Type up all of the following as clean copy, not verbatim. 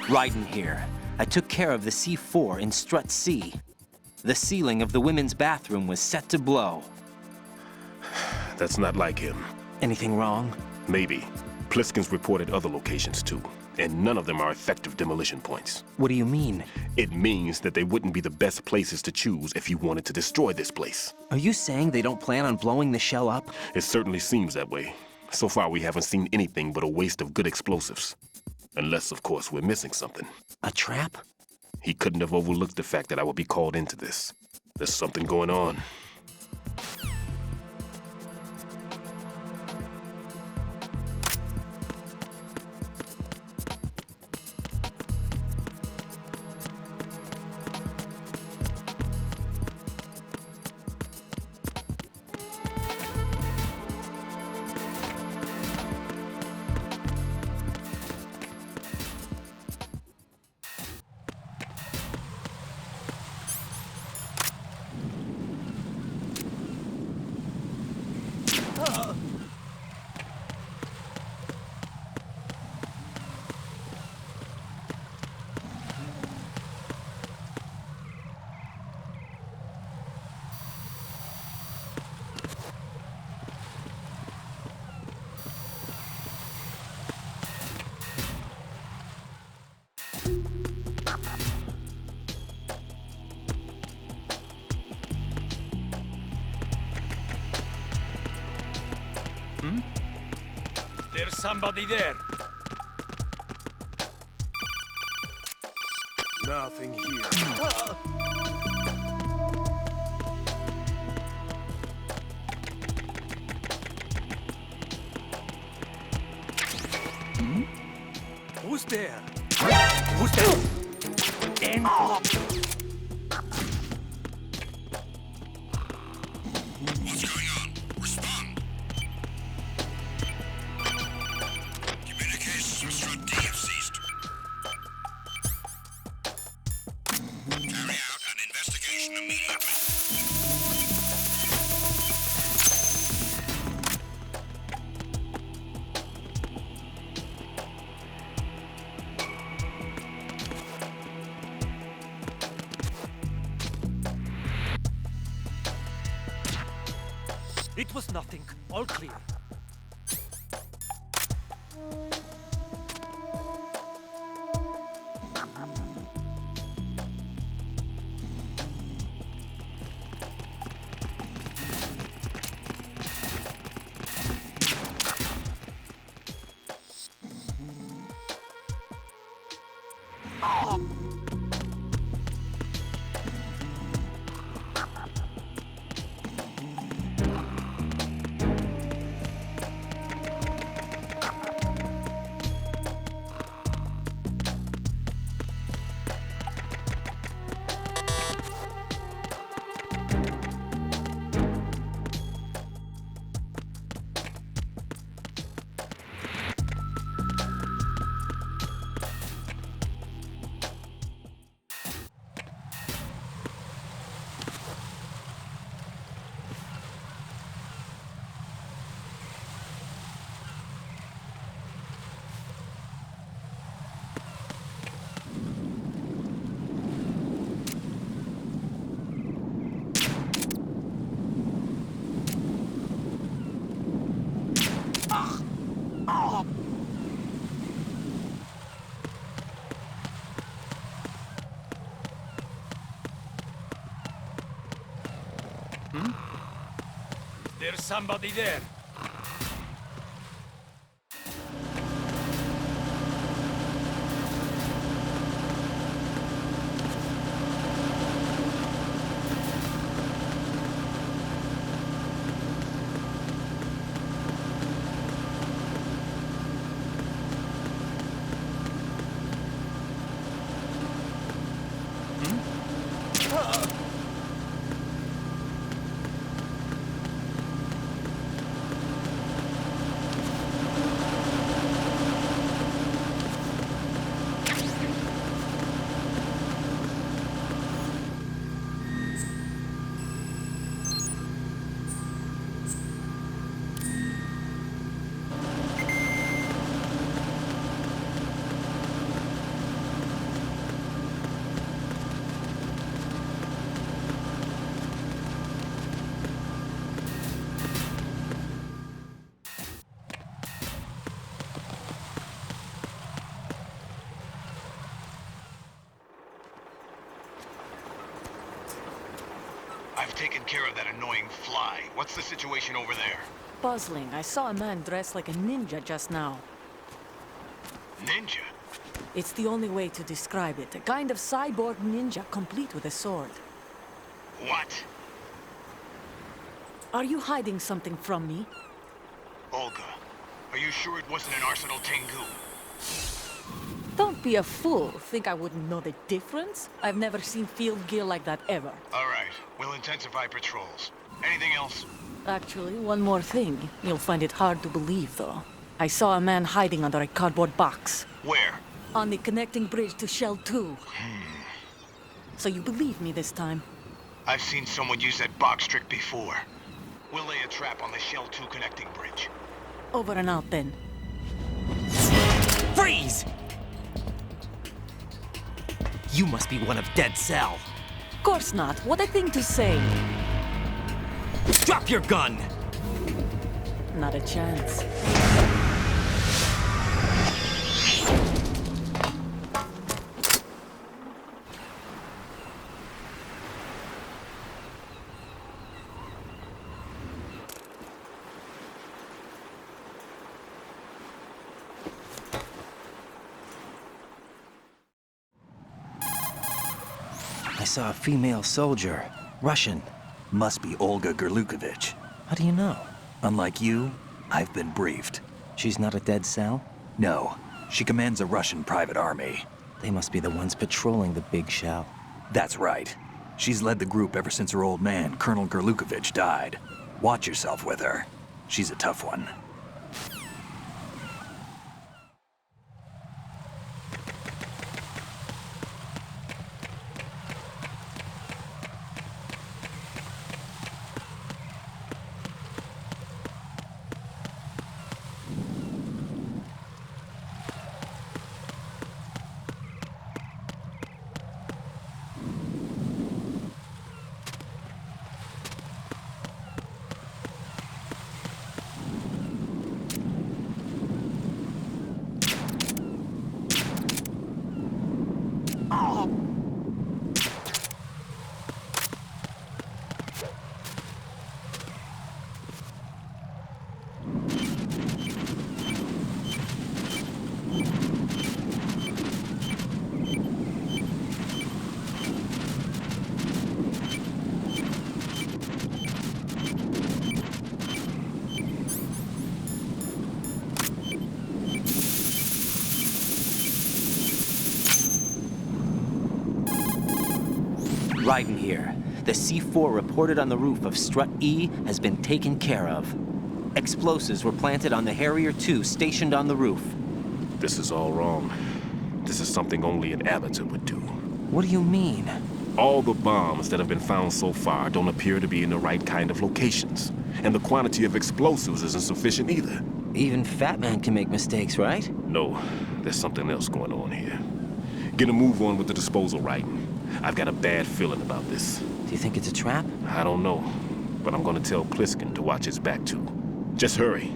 Raiden here. I took care of the C4 in Strut C. The ceiling of the women's bathroom was set to blow. That's not like him. Anything wrong? Maybe. Pliskin's reported other locations too, and none of them are effective demolition points. What do you mean? It means that they wouldn't be the best places to choose if you wanted to destroy this place. Are you saying they don't plan on blowing the shell up? It certainly seems that way. So far, we haven't seen anything but a waste of good explosives. Unless, of course, we're missing something. A trap? He couldn't have overlooked the fact that I would be called into this. There's something going on. There's somebody there. Nothing here. Who's there? Who's there? And What's going on? Respond. Communications with Strut D have ceased. Carry out an investigation immediately. it was nothing. All clear. There's somebody there. taken care of that annoying fly. What's the situation over there? Puzzling. I saw a man dressed like a ninja just now. Ninja? It's the only way to describe it. A kind of cyborg ninja, complete with a sword. What? Are you hiding something from me? Olga, are you sure it wasn't an Arsenal Tengu? Don't be a fool. Think I wouldn't know the difference? I've never seen field gear like that ever. All right, we'll intensify patrols. Anything else? Actually, one more thing. You'll find it hard to believe, though. I saw a man hiding under a cardboard box. Where? On the connecting bridge to Shell 2. So you believe me this time? I've seen someone use that box trick before. We'll lay a trap on the Shell 2 connecting bridge. Over and out, then. Freeze! You must be one of Dead Cell. Of course not. What a thing to say. Drop your gun! Not a chance. I saw a female soldier. Russian. Must be Olga Gerlukovich. How do you know? Unlike you, I've been briefed. She's not a Dead Cell? No, she commands a Russian private army. They must be the ones patrolling the big shell. That's right. She's led the group ever since her old man, Colonel Gerlukovich, died. Watch yourself with her. She's a tough one. Raiden here. The C4 reported on the roof of Strut E has been taken care of. Explosives were planted on the Harrier 2 stationed on the roof. This is all wrong. This is something only an amateur would do. What do you mean? All the bombs that have been found so far don't appear to be in the right kind of locations. And the quantity of explosives isn't sufficient either. Even Fat Man can make mistakes, right? No, there's something else going on here. Get a move on with the disposal, Raiden. I've got a bad feeling about this. Do you think it's a trap? I don't know, but I'm gonna tell Pliskin to watch his back too. Just hurry.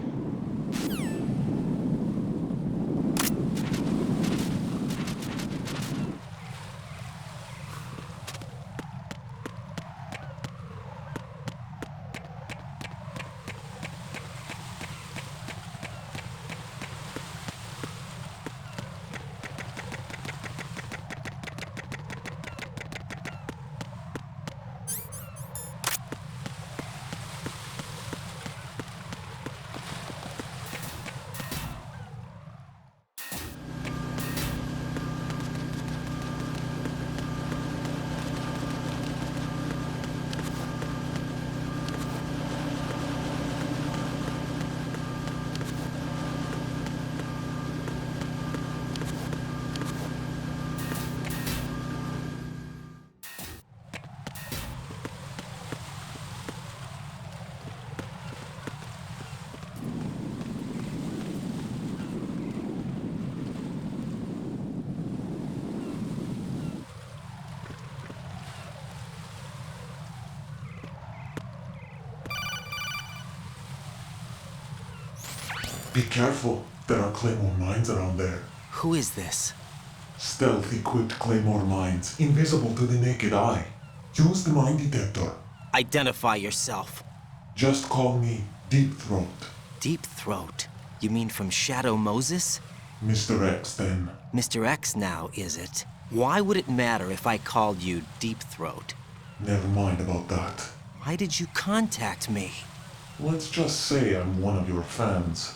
Be careful, there are Claymore mines around there. Who is this? Stealth-equipped Claymore mines, invisible to the naked eye. Use the mine detector. Identify yourself. Just call me Deep Throat. Deep Throat? You mean from Shadow Moses? Mr. X, then. Mr. X now, is it? Why would it matter if I called you Deep Throat? Never mind about that. Why did you contact me? Let's just say I'm one of your fans.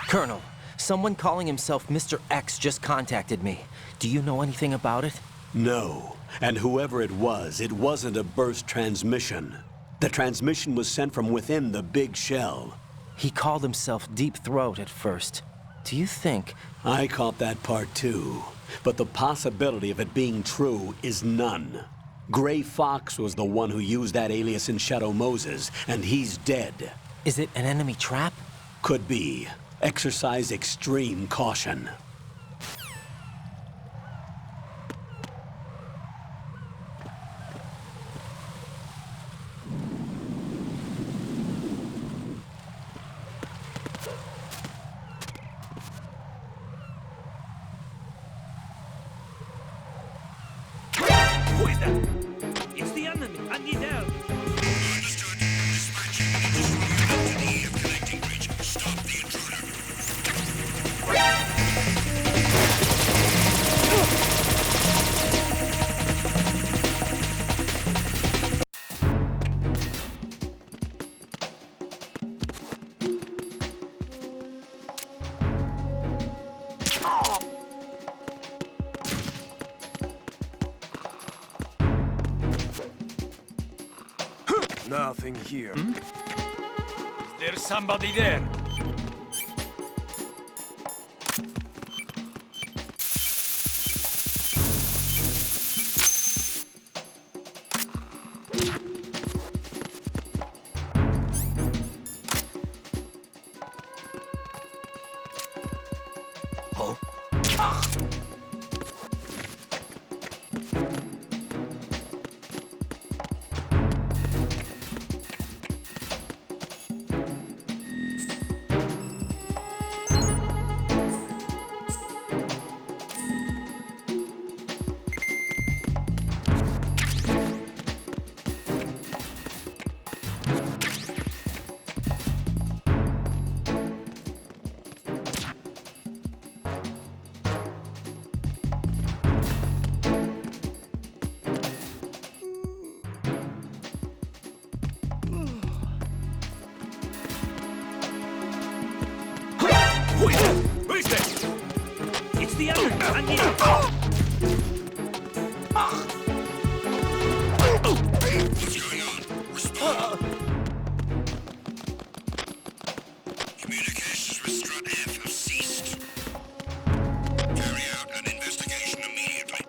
Colonel, someone calling himself Mr. X just contacted me. Do you know anything about it? No. And whoever it wasn't a burst transmission. The transmission was sent from within the big shell. He called himself Deep Throat at first. Do you think... I caught that part too. But the possibility of it being true is none. Gray Fox was the one who used that alias in Shadow Moses, and he's dead. Is it an enemy trap? Could be. Exercise extreme caution. Who is that? It's the enemy. I need help. Understood. Dispatching an additional unit to the EF connecting bridge. Stop the intruder. Nothing here. There's somebody there. Who is this? It's the enemy. I need help. What's going on? Respond. Communications with Strut F have ceased. Carry out an investigation immediately.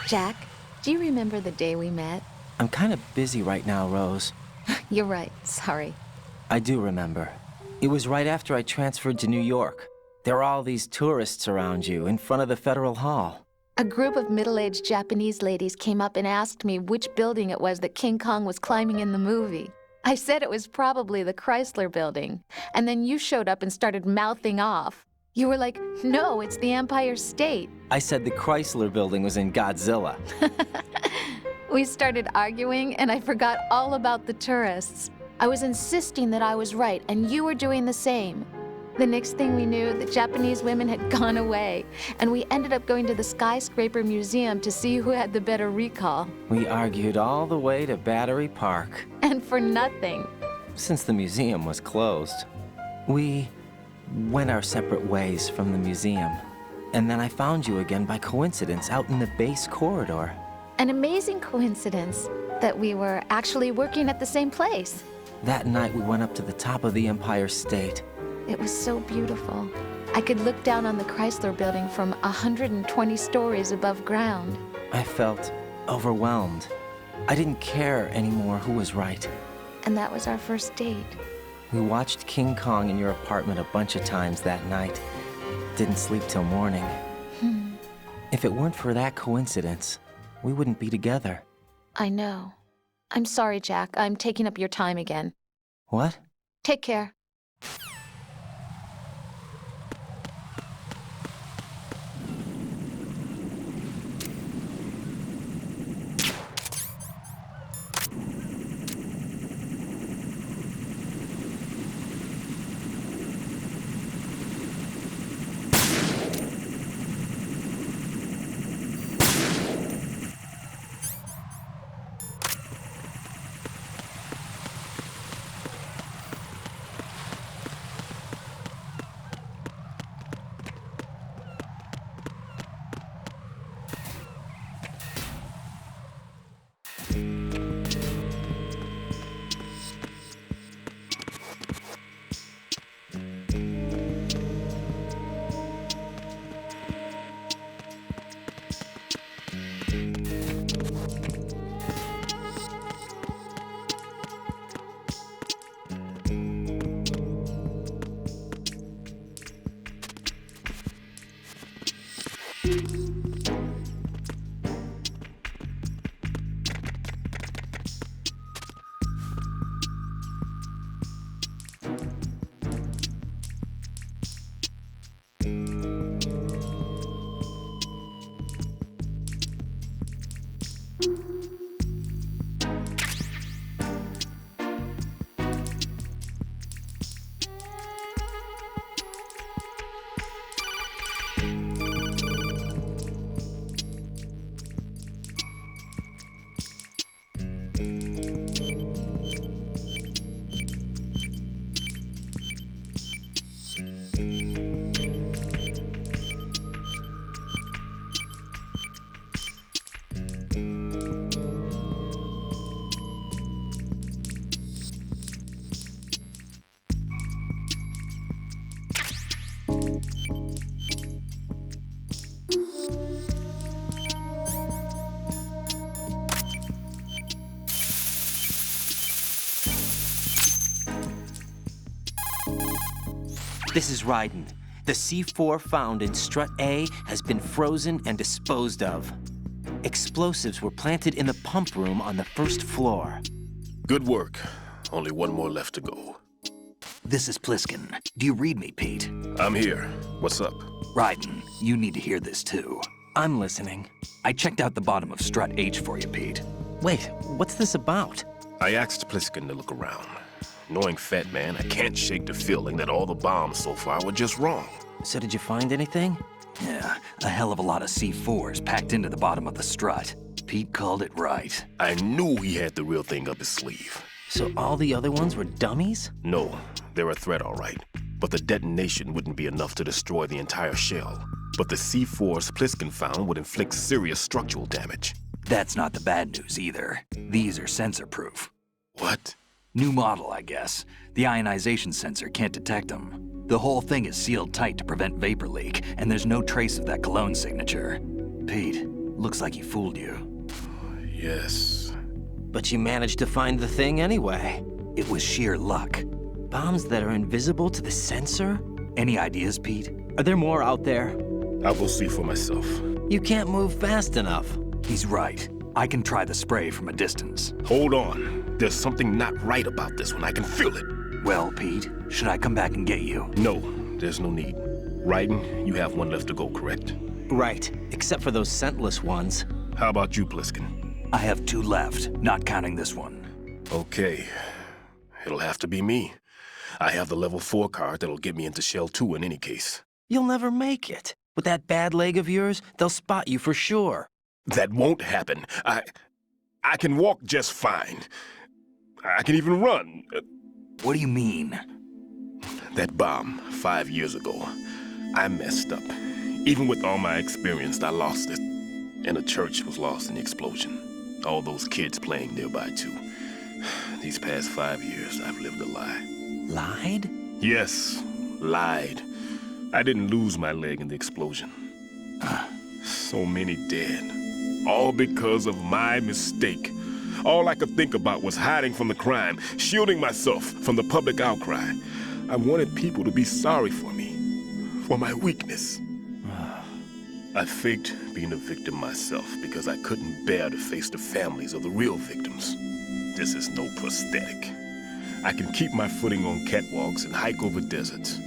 Jack, do you remember the day we met? I'm kind of busy right now, Rose. You're right, sorry. I do remember. It was right after I transferred to New York. There were all these tourists around you in front of the Federal Hall. A group of middle-aged Japanese ladies came up and asked me which building it was that King Kong was climbing in the movie. I said it was probably the Chrysler Building, and then you showed up and started mouthing off. You were like, no, it's the Empire State. I said the Chrysler Building was in Godzilla. We started arguing, and I forgot all about the tourists. I was insisting that I was right, and you were doing the same. The next thing we knew, the Japanese women had gone away, and we ended up going to the Skyscraper Museum to see who had the better recall. We argued all the way to Battery Park. And for nothing. Since the museum was closed, we went our separate ways from the museum. And then I found you again by coincidence out in the base corridor. An amazing coincidence that we were actually working at the same place. That night we went up to the top of the Empire State. It was so beautiful. I could look down on the Chrysler Building from 120 stories above ground. I felt overwhelmed. I didn't care anymore who was right. And that was our first date. We watched King Kong in your apartment a bunch of times that night. Didn't sleep till morning. If it weren't for that coincidence, we wouldn't be together. I know. I'm sorry, Jack. I'm taking up your time again. What? Take care. This is Raiden. The C4 found in Strut A has been frozen and disposed of. Explosives were planted in the pump room on the first floor. Good work. Only one more left to go. This is Pliskin. Do you read me, Pete? I'm here. What's up? Raiden, you need to hear this too. I'm listening. I checked out the bottom of Strut H for you, Pete. Wait, what's this about? I asked Pliskin to look around. Knowing Fat Man, I can't shake the feeling that all the bombs so far were just wrong. So did you find anything? Yeah, a hell of a lot of C4s packed into the bottom of the strut. Pete called it right. I knew he had the real thing up his sleeve. So all the other ones were dummies? No, they're a threat, all right. But the detonation wouldn't be enough to destroy the entire shell. But the C4s Pliskin found would inflict serious structural damage. That's not the bad news either. These are sensor-proof. What? New model, I guess. The ionization sensor can't detect them. The whole thing is sealed tight to prevent vapor leak, and there's no trace of that cologne signature. Pete, looks like he fooled you. Yes. But you managed to find the thing anyway. It was sheer luck. Bombs that are invisible to the sensor? Any ideas, Pete? Are there more out there? I'll go see for myself. You can't move fast enough. He's right. I can try the spray from a distance. Hold on. There's something not right about this one. I can feel it. Well, Pete, should I come back and get you? No, there's no need. Raiden, you have one left to go, correct? Right, except for those scentless ones. How about you, Pliskin? I have 2 left, not counting this one. Okay. It'll have to be me. I have the level 4 card that'll get me into Shell 2 in any case. You'll never make it. With that bad leg of yours, they'll spot you for sure. That won't happen. I can walk just fine. I can even run. What do you mean? That bomb 5 years ago, I messed up. Even with all my experience, I lost it. And the church was lost in the explosion. All those kids playing nearby, too. These past 5 years, I've lived a lie. Lied? Yes, lied. I didn't lose my leg in the explosion. So many dead. All because of my mistake. All I could think about was hiding from the crime, shielding myself from the public outcry. I wanted people to be sorry for me, for my weakness. I faked being a victim myself because I couldn't bear to face the families of the real victims. This is no prosthetic. I can keep my footing on catwalks and hike over deserts.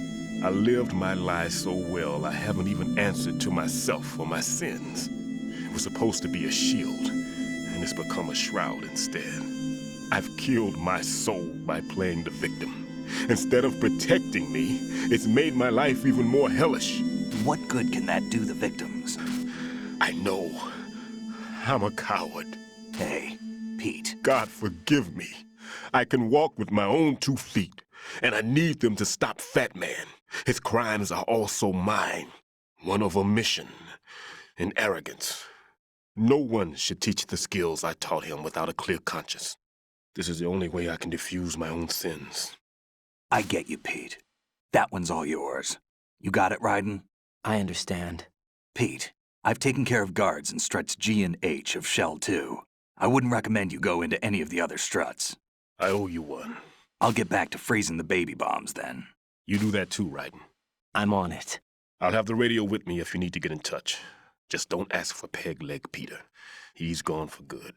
I lived my life so well I haven't even answered to myself for my sins. It was supposed to be a shield, and it's become a shroud instead. I've killed my soul by playing the victim. Instead of protecting me, it's made my life even more hellish. What good can that do the victims? I know. I'm a coward. Hey, Pete. God forgive me. I can walk with my own 2 feet, and I need them to stop Fat Man. His crimes are also mine. One of omission and arrogance. No one should teach the skills I taught him without a clear conscience. This is the only way I can diffuse my own sins. I get you, Pete. That one's all yours. You got it, Raiden? I understand. Pete, I've taken care of guards in struts G and H of Shell 2. I wouldn't recommend you go into any of the other struts. I owe you one. I'll get back to freezing the baby bombs then. You do that too, Raiden. I'm on it. I'll have the radio with me if you need to get in touch. Just don't ask for Peg Leg Peter. He's gone for good.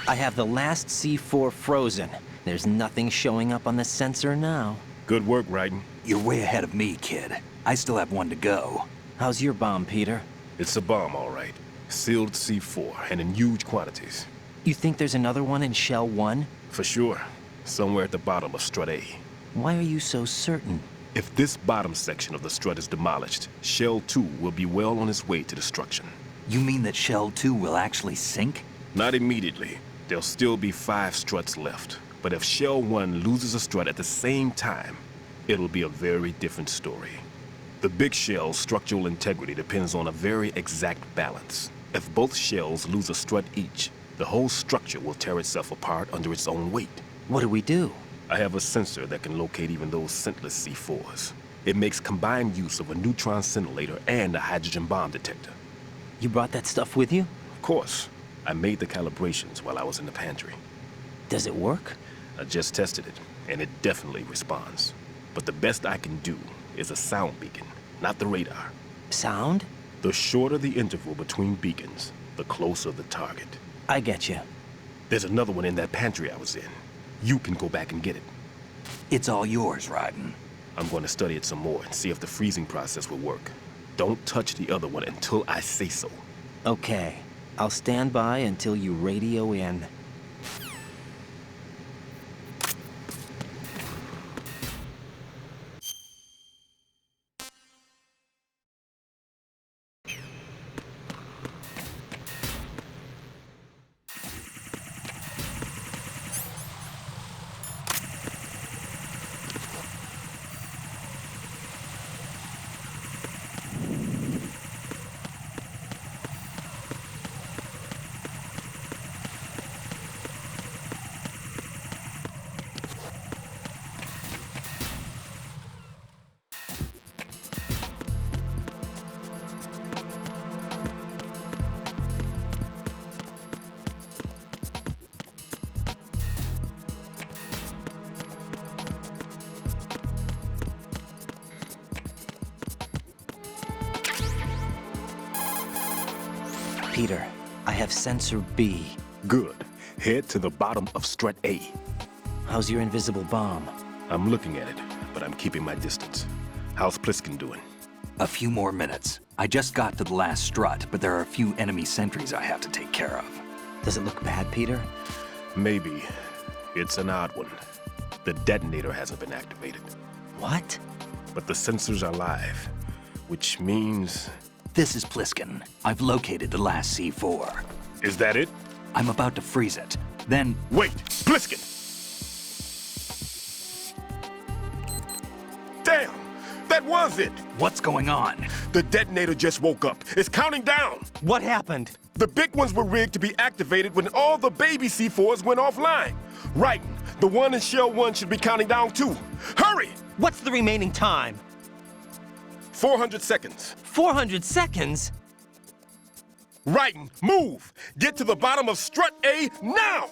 I have the last C4 frozen. There's nothing showing up on the sensor now. Good work, Raiden. You're way ahead of me, kid. I still have one to go. How's your bomb, Peter? It's a bomb, all right. Sealed C4, and in huge quantities. You think there's another one in Shell 1? For sure. Somewhere at the bottom of Strut A. Why are you so certain? If this bottom section of the strut is demolished, Shell 2 will be well on its way to destruction. You mean that Shell 2 will actually sink? Not immediately. There'll still be 5 struts left. But if Shell 1 loses a strut at the same time, it'll be a very different story. The big shell's structural integrity depends on a very exact balance. If both shells lose a strut each, the whole structure will tear itself apart under its own weight. What do we do? I have a sensor that can locate even those scentless C4s. It makes combined use of a neutron scintillator and a hydrogen bomb detector. You brought that stuff with you? Of course. I made the calibrations while I was in the pantry. Does it work? I just tested it, and it definitely responds. But the best I can do is a sound beacon, not the radar. Sound? The shorter the interval between beacons, the closer the target. I get you. There's another one in that pantry I was in. You can go back and get it. It's all yours, Raiden. I'm going to study it some more and see if the freezing process will work. Don't touch the other one until I say so. Okay. I'll stand by until you radio in. Peter, I have sensor B. Good. Head to the bottom of strut A. How's your invisible bomb? I'm looking at it, but I'm keeping my distance. How's Pliskin doing? A few more minutes. I just got to the last strut, but there are a few enemy sentries I have to take care of. Does it look bad, Peter? Maybe. It's an odd one. The detonator hasn't been activated. What? But the sensors are live, which means... This is Pliskin. I've located the last C4. Is that it? I'm about to freeze it. Then... Wait! Pliskin! Damn! That was it! What's going on? The detonator just woke up. It's counting down! What happened? The big ones were rigged to be activated when all the baby C4s went offline. Right. The one in Shell 1 should be counting down too. Hurry! What's the remaining time? 400 seconds. 400 seconds? Right. Move! Get to the bottom of strut A now!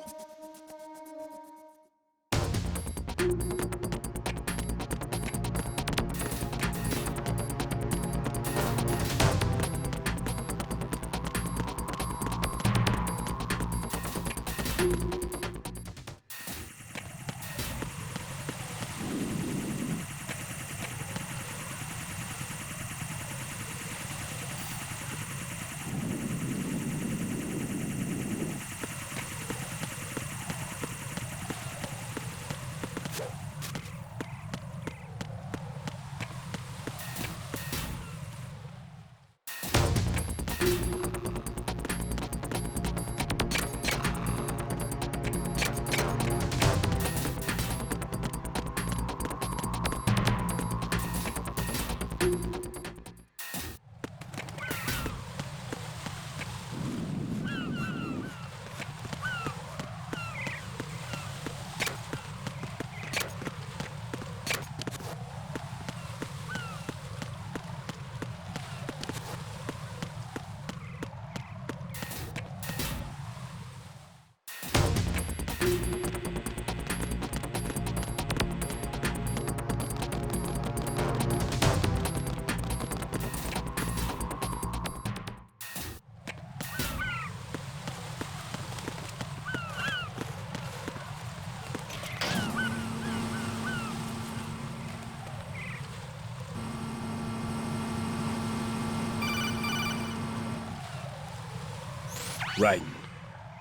Right.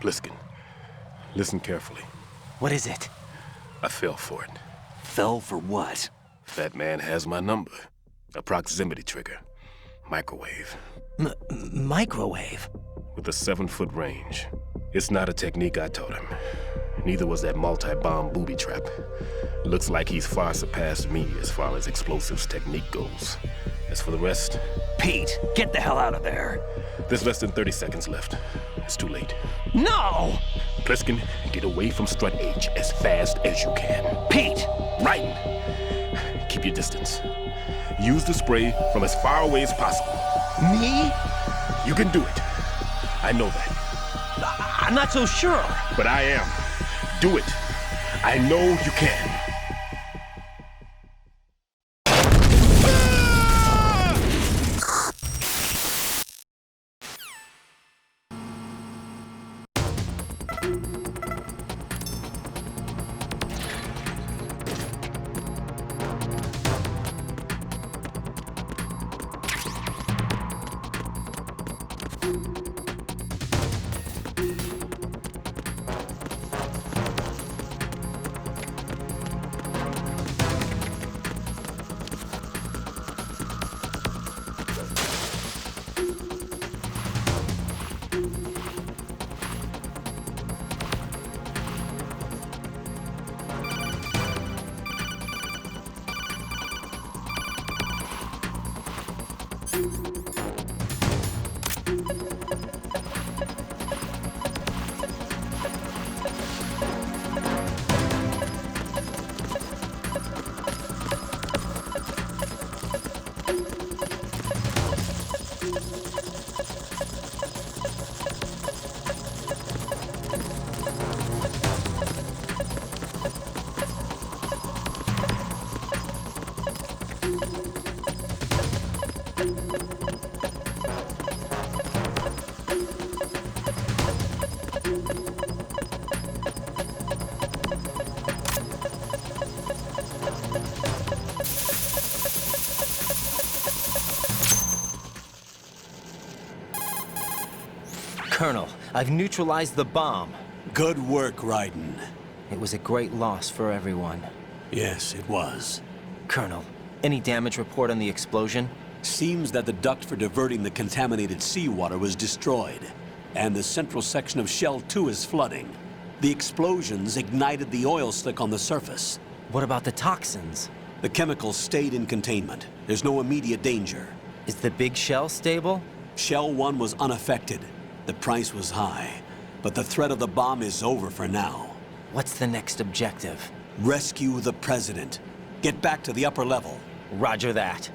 Pliskin, listen carefully. What is it? I fell for it. Fell for what? Fat man has my number. A proximity trigger. Microwave. Microwave? With a 7-foot range. It's not a technique I taught him. Neither was that multi-bomb booby trap. Looks like he's far surpassed me as far as explosives technique goes. As for the rest... Pete, get the hell out of there. There's less than 30 seconds left. It's too late. No! Pliskin, get away from strut H as fast as you can. Pete! Right. Keep your distance. Use the spray from as far away as possible. Me? You can do it. I know that. I'm not so sure. But I am. Do it. I know you can. Colonel, I've neutralized the bomb. Good work, Raiden. It was a great loss for everyone. Yes, it was. Colonel, any damage report on the explosion? Seems that the duct for diverting the contaminated seawater was destroyed, and the central section of Shell 2 is flooding. The explosions ignited the oil slick on the surface. What about the toxins? The chemicals stayed in containment. There's no immediate danger. Is the big shell stable? Shell 1 was unaffected. The price was high, but the threat of the bomb is over for now. What's the next objective? Rescue the President. Get back to the upper level. Roger that.